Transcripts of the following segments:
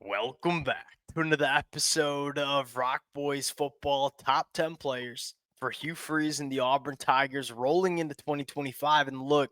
Welcome back to another episode of Rock Boys Football Top 10 Players for Hugh Freeze and the Auburn Tigers rolling into 2025. And look,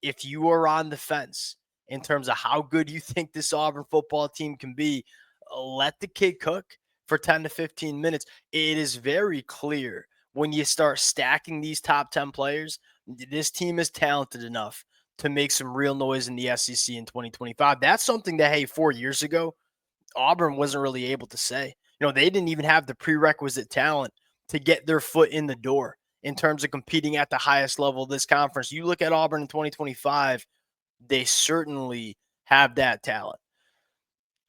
if you are on the fence in terms of how good you think this Auburn football team can be, let the kid cook for 10 to 15 minutes. It is very clear when you start stacking these top 10 players, this team is talented enough to make some real noise in the SEC in 2025. That's something that, hey, 4 years ago, Auburn wasn't really able to say. They didn't even have the prerequisite talent to get their foot in the door in terms of competing at the highest level of this conference. You look at Auburn in 2025, they certainly have that talent.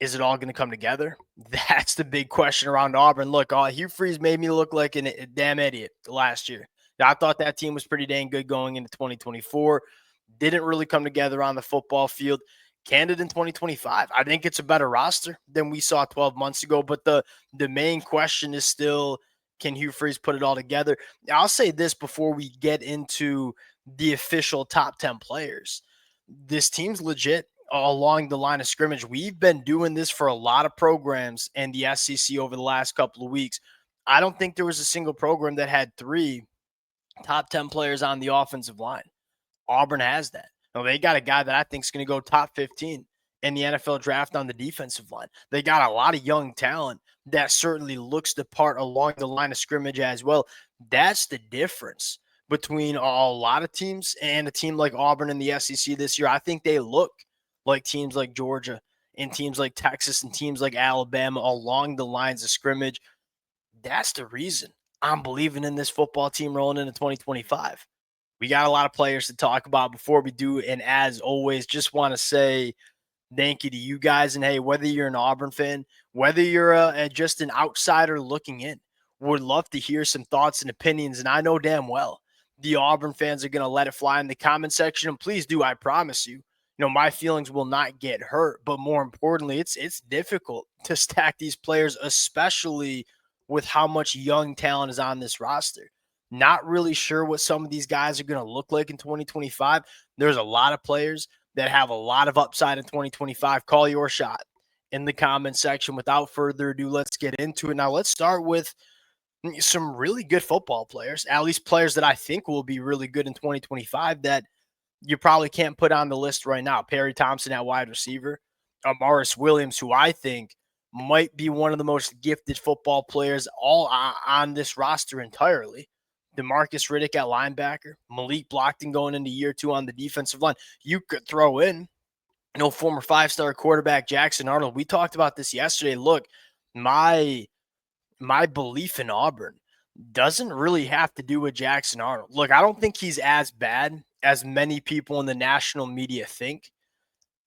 Is it all going to come together? That's the big question around Auburn. Look, Hugh Freeze made me look like a damn idiot last year. I thought that team was pretty dang good going into 2024. Didn't really come together on the football field. Candid in 2025, I think it's a better roster than we saw 12 months ago. But the main question is still, can Hugh Freeze put it all together? I'll say this before we get into the official top 10 players. This team's legit along the line of scrimmage. We've been doing this for a lot of programs in the SEC over the last couple of weeks. I don't think there was a single program that had 3 top 10 players on the offensive line. Auburn has that. Now, they got a guy that I think is going to go top 15 in the NFL draft on the defensive line. They got a lot of young talent that certainly looks the part along the line of scrimmage as well. That's the difference between a lot of teams and a team like Auburn in the SEC this year. I think they look like teams like Georgia and teams like Texas and teams like Alabama along the lines of scrimmage. That's the reason I'm believing in this football team rolling into 2025. We got a lot of players to talk about before we do. And as always, just want to say thank you to you guys. And hey, whether you're an Auburn fan, whether you're just an outsider looking in, would love to hear some thoughts and opinions. And I know damn well the Auburn fans are going to let it fly in the comment section. And please do, I promise you, my feelings will not get hurt. But more importantly, it's difficult to stack these players, especially with how much young talent is on this roster. Not really sure what some of these guys are going to look like in 2025. There's a lot of players that have a lot of upside in 2025. Call your shot in the comment section. Without further ado, let's get into it. Now, let's start with some really good football players, at least players that I think will be really good in 2025 that you probably can't put on the list right now. Perry Thompson at wide receiver, Amaris Williams, who I think might be one of the most gifted football players all on this roster entirely. DeMarcus Riddick at linebacker, Malik Blockton going into year 2 on the defensive line. You could throw in, former 5-star quarterback Jackson Arnold. We talked about this yesterday. Look, my belief in Auburn doesn't really have to do with Jackson Arnold. Look, I don't think he's as bad as many people in the national media think.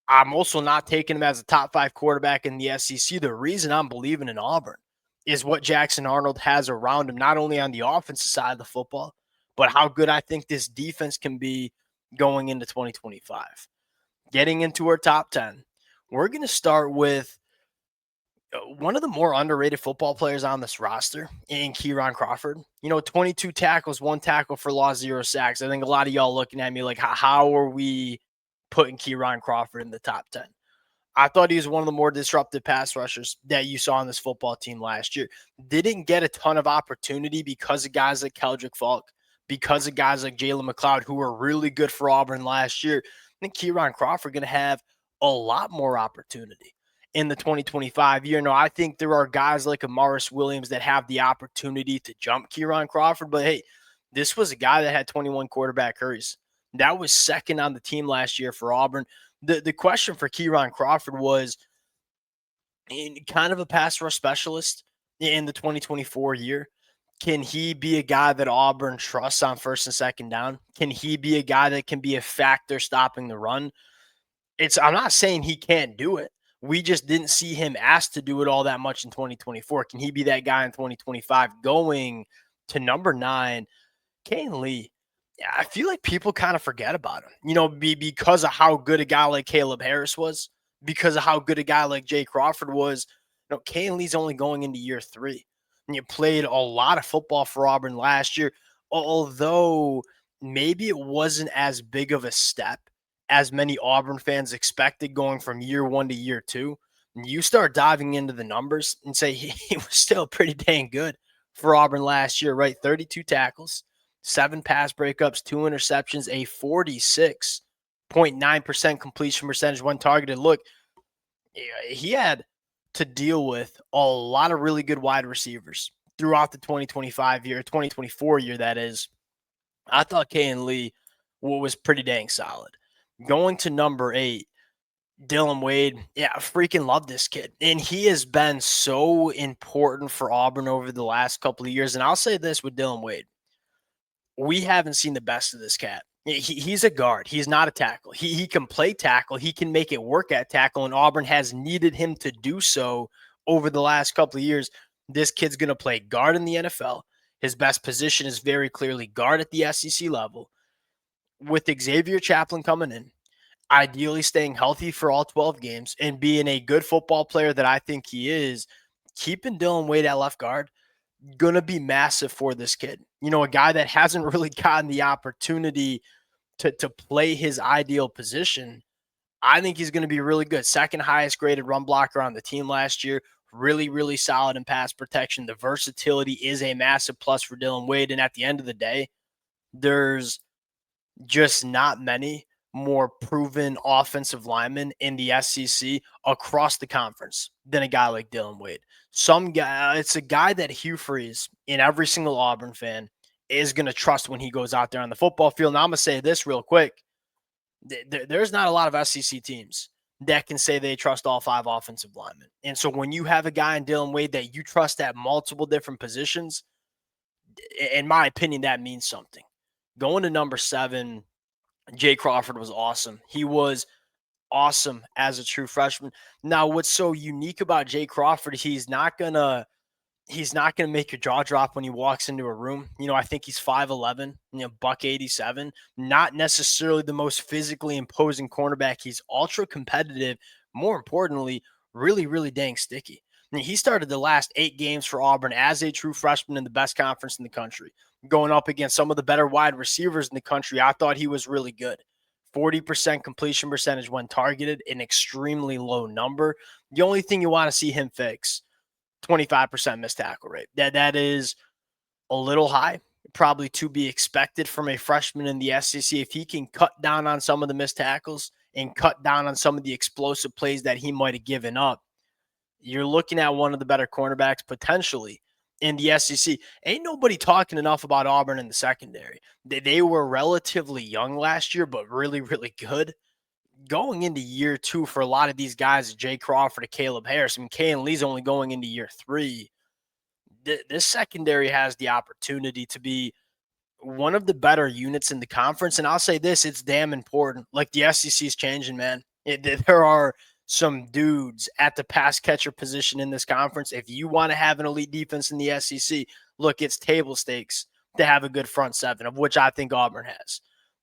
I'm also not taking him as a top 5 quarterback in the SEC. The reason I'm believing in Auburn is what Jackson Arnold has around him, not only on the offensive side of the football, but how good I think this defense can be going into 2025. Getting into our top 10, we're going to start with one of the more underrated football players on this roster in Kiron Crawford. 22 tackles, 1 tackle for loss, 0 sacks. I think a lot of y'all looking at me like, how are we putting Kiron Crawford in the top 10? I thought he was one of the more disruptive pass rushers that you saw on this football team last year. Didn't get a ton of opportunity because of guys like Kendrick Fox, because of guys like Jalen McLeod, who were really good for Auburn last year. I think Kiron Crawford going to have a lot more opportunity in the 2025 year. I think there are guys like Amaris Williams that have the opportunity to jump Kiron Crawford. But hey, this was a guy that had 21 quarterback hurries. That was second on the team last year for Auburn. The question for Kiron Crawford was in kind of a pass rush specialist in the 2024 year. Can he be a guy that Auburn trusts on first and second down? Can he be a guy that can be a factor stopping the run? I'm not saying he can't do it. We just didn't see him asked to do it all that much in 2024. Can he be that guy in 2025? Going to number 9, Kane Lee. I feel like people kind of forget about him, because of how good a guy like Caleb Harris was, because of how good a guy like Jaycee Crawford was. Kane Lee's only going into year 3. And you played a lot of football for Auburn last year, although maybe it wasn't as big of a step as many Auburn fans expected going from year 1 to year 2. You start diving into the numbers and say he was still pretty dang good for Auburn last year, right? 32 tackles, 7 pass breakups, 2 interceptions, a 46.9% completion percentage when targeted. Look, he had to deal with a lot of really good wide receivers throughout the 2025 year, 2024 year, that is. I thought Kane Lee was pretty dang solid. Going to number 8, Dylan Wade, yeah, I freaking love this kid. And he has been so important for Auburn over the last couple of years. And I'll say this with Dylan Wade, we haven't seen the best of this cat. He's a guard. He's not a tackle. He can play tackle. He can make it work at tackle, and Auburn has needed him to do so over the last couple of years. This kid's going to play guard in the NFL. His best position is very clearly guard at the SEC level. With Xavier Chaplan coming in, ideally staying healthy for all 12 games and being a good football player that I think he is, keeping Dylan Wade at left guard going to be massive for this kid. You know, a guy that hasn't really gotten the opportunity to play his ideal position. I think he's going to be really good. Second highest graded run blocker on the team last year. Really, really solid in pass protection. The versatility is a massive plus for Dylan Wade. And at the end of the day, there's just not many more proven offensive linemen in the SEC across the conference than a guy like Dylan Wade. Some guy, it's a guy that Hugh Freeze and every single Auburn fan is going to trust when he goes out there on the football field. Now I'm going to say this real quick. There's not a lot of SEC teams that can say they trust all 5 offensive linemen. And so when you have a guy in Dylan Wade that you trust at multiple different positions, in my opinion, that means something. Going to number 7, Jaycee Crawford was awesome. He was awesome as a true freshman. Now, what's so unique about Jaycee Crawford, he's not gonna make your jaw drop when he walks into a room. You know, I think he's 5'11, buck 87. Not necessarily the most physically imposing cornerback. He's ultra competitive. More importantly, really, really dang sticky. I mean, he started the last 8 games for Auburn as a true freshman in the best conference in the country, going up against some of the better wide receivers in the country. I thought he was really good. 40% completion percentage when targeted, an extremely low number. The only thing you want to see him fix, 25% missed tackle rate. That is a little high, probably to be expected from a freshman in the SEC. If he can cut down on some of the missed tackles and cut down on some of the explosive plays that he might have given up, you're looking at one of the better cornerbacks potentially in the SEC. Ain't nobody talking enough about Auburn in the secondary. They were relatively young last year, but really, really good. Going into year 2 for a lot of these guys, Jaycee Crawford, Caleb Harris, I mean, Kane Lee's only going into year 3. This secondary has the opportunity to be one of the better units in the conference. And I'll say this, it's damn important. Like, the SEC is changing, man. There are some dudes at the pass catcher position in this conference. If you want to have an elite defense in the SEC, look, it's table stakes to have a good front 7, of which I think Auburn has.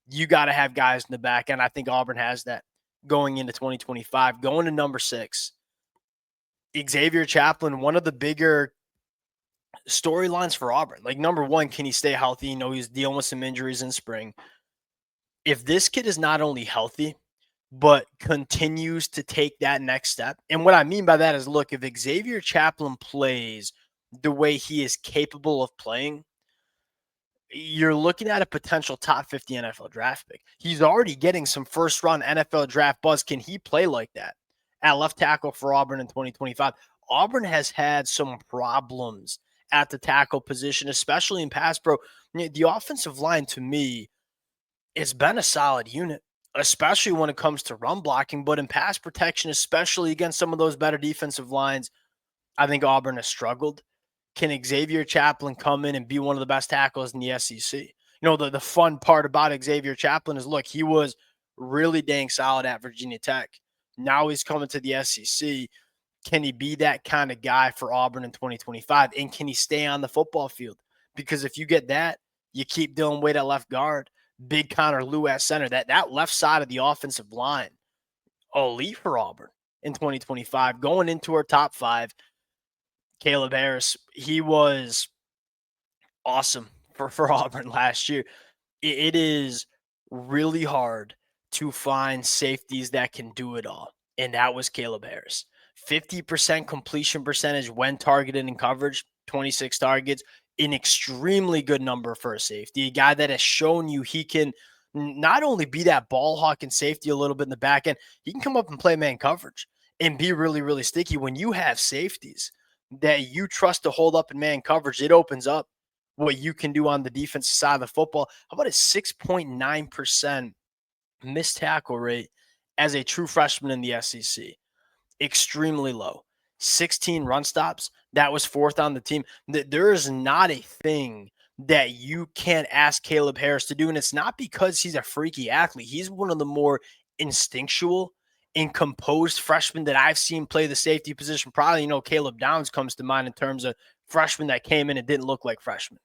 You got to have guys in the back, and I think Auburn has that going into 2025. Going to number 6, Xavier Chaplan, one of the bigger storylines for Auburn. Like, number 1, can he stay healthy? You know, he's dealing with some injuries in spring. If this kid is not only healthy, but continues to take that next step. And what I mean by that is, look, if Xavier Chaplan plays the way he is capable of playing, you're looking at a potential top 50 NFL draft pick. He's already getting some first round NFL draft buzz. Can he play like that at left tackle for Auburn in 2025? Auburn has had some problems at the tackle position, especially in pass pro. The offensive line, to me, it's been a solid unit, especially when it comes to run blocking, but in pass protection, especially against some of those better defensive lines, I think Auburn has struggled. Can Xavier Chaplan come in and be one of the best tackles in the SEC? You know, the fun part about Xavier Chaplan is, look, he was really dang solid at Virginia Tech. Now he's coming to the SEC. Can he be that kind of guy for Auburn in 2025? And can he stay on the football field? Because if you get that, you keep Dylan Wade at left guard, big Connor Louu at center. That left side of the offensive line, elite for Auburn in 2025. Going into our top 5, Caleb Harris, he was awesome for Auburn last year. It is really hard to find safeties that can do it all, and that was Caleb Harris. 50% completion percentage when targeted in coverage, 26 targets, an extremely good number for a safety, a guy that has shown you he can not only be that ball hawk and safety a little bit in the back end, he can come up and play man coverage and be really, really sticky. When you have safeties that you trust to hold up in man coverage, it opens up what you can do on the defensive side of the football. How about a 6.9% missed tackle rate as a true freshman in the SEC? Extremely low. 16 run stops. That was fourth on the team. There is not a thing that you can't ask Caleb Harris to do. And it's not because he's a freaky athlete. He's one of the more instinctual and composed freshmen that I've seen play the safety position. Probably, Caleb Downs comes to mind in terms of freshmen that came in and didn't look like freshmen.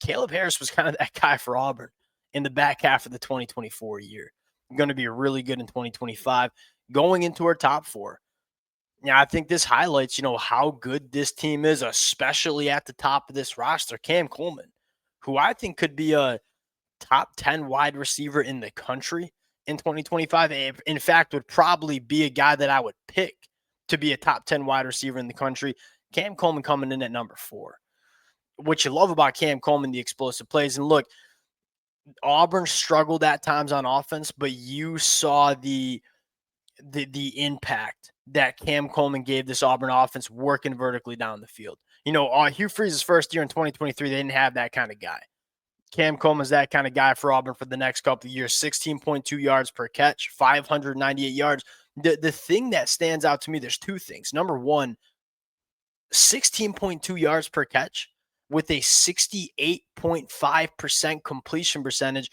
Caleb Harris was kind of that guy for Auburn in the back half of the 2024 year. Going to be really good in 2025. Going into our top four. Yeah, I think this highlights, how good this team is, especially at the top of this roster. Cam Coleman, who I think could be a top 10 wide receiver in the country in 2025. In fact, would probably be a guy that I would pick to be a top 10 wide receiver in the country. Cam Coleman coming in at number 4. What you love about Cam Coleman, the explosive plays. And look, Auburn struggled at times on offense, but you saw the impact that Cam Coleman gave this Auburn offense working vertically down the field. Hugh Freeze's first year in 2023, they didn't have that kind of guy. Cam Coleman's that kind of guy for Auburn for the next couple of years. 16.2 yards per catch, 598 yards. The thing that stands out to me, there's two things. Number one, 16.2 yards per catch with a 68.5% completion percentage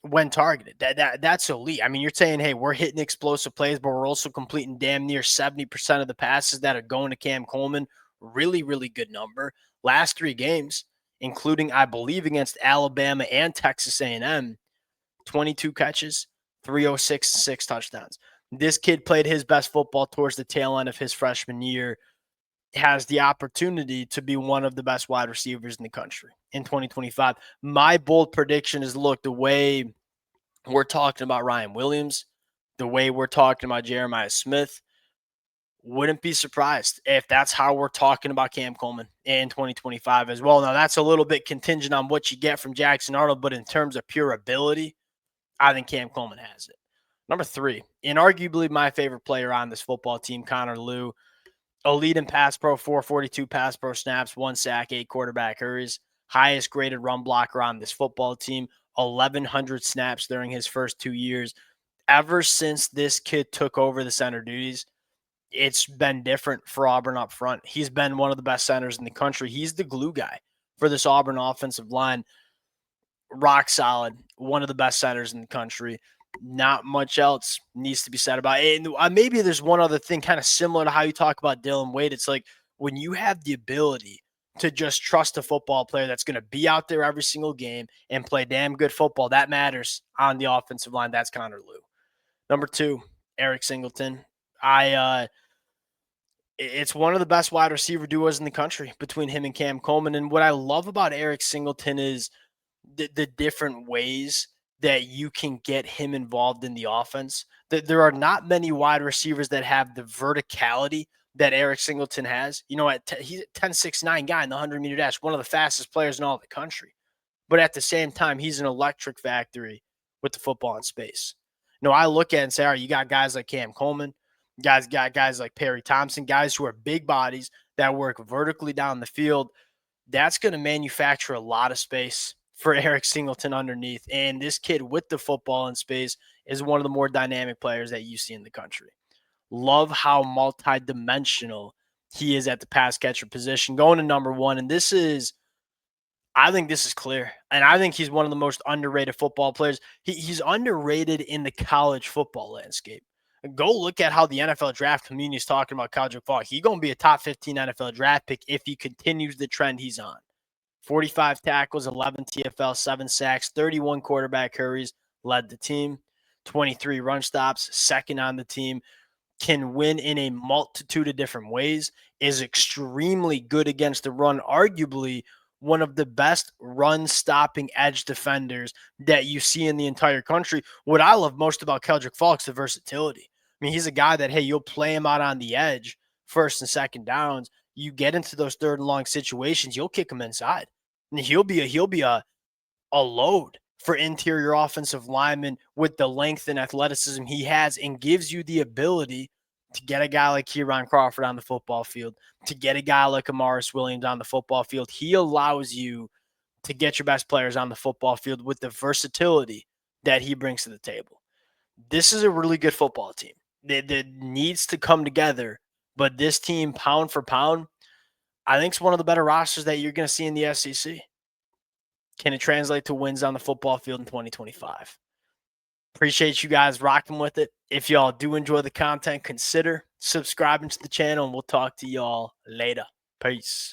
when targeted. That's elite. I mean, you're saying, hey, we're hitting explosive plays, but we're also completing damn near 70% of the passes that are going to Cam Coleman. Really, really good number. Last 3 games, including, I believe, against Alabama and Texas A&M, 22 catches, 306, 6 touchdowns. This kid played his best football towards the tail end of his freshman year. Has the opportunity to be one of the best wide receivers in the country in 2025. My bold prediction is, look, the way we're talking about Ryan Williams, the way we're talking about Jeremiah Smith, wouldn't be surprised if that's how we're talking about Cam Coleman in 2025 as well. Now, that's a little bit contingent on what you get from Jackson Arnold, but in terms of pure ability, I think Cam Coleman has it. Number 3, and arguably my favorite player on this football team, Connor Louu. Elite in pass pro, 442 pass pro snaps, 1 sack, 8 quarterback hurries. Highest graded run blocker on this football team, 1,100 snaps during his first 2 years. Ever since this kid took over the center duties, it's been different for Auburn up front. He's been one of the best centers in the country. He's the glue guy for this Auburn offensive line. Rock solid, one of the best centers in the country. Not much else needs to be said about it. And maybe there's one other thing kind of similar to how you talk about Dylan Wade. It's like when you have the ability to just trust a football player that's going to be out there every single game and play damn good football, that matters on the offensive line. That's Connor Louu. Number 2, Eric Singleton. It's one of the best wide receiver duos in the country between him and Cam Coleman. And what I love about Eric Singleton is the different ways that you can get him involved in the offense. There are not many wide receivers that have the verticality that Eric Singleton has. He's a 10.69 guy in the 100-meter dash, one of the fastest players in all the country. But at the same time, he's an electric factory with the football in space. I look at it and say, all right, you got guys like Cam Coleman, guys like Perry Thompson, guys who are big bodies that work vertically down the field. That's going to manufacture a lot of space for Eric Singleton underneath. And this kid with the football in space is one of the more dynamic players that you see in the country. Love how multidimensional he is at the pass catcher position, going to number 1. And I think this is clear. And I think he's one of the most underrated football players. He's underrated in the college football landscape. Go look at how the NFL draft community is talking about Kendrick Fox. He's going to be a top 15 NFL draft pick if he continues the trend he's on. 45 tackles, 11 TFL, 7 sacks, 31 quarterback hurries, led the team, 23 run stops, second on the team, can win in a multitude of different ways, is extremely good against the run, arguably one of the best run-stopping edge defenders that you see in the entire country. What I love most about Kendrick Fox, the versatility. mean, he's a guy that, hey, you'll play him out on the edge, first and second downs. You get into those third and long situations, you'll kick him inside. And he'll be a load for interior offensive linemen with the length and athleticism he has, and gives you the ability to get a guy like Kiron Crawford on the football field, to get a guy like Amaris Williams on the football field. He allows you to get your best players on the football field with the versatility that he brings to the table. This is a really good football team that needs to come together, but this team, pound for pound, I think it's one of the better rosters that you're going to see in the SEC. Can it translate to wins on the football field in 2025? Appreciate you guys rocking with it. If y'all do enjoy the content, consider subscribing to the channel, and we'll talk to y'all later. Peace.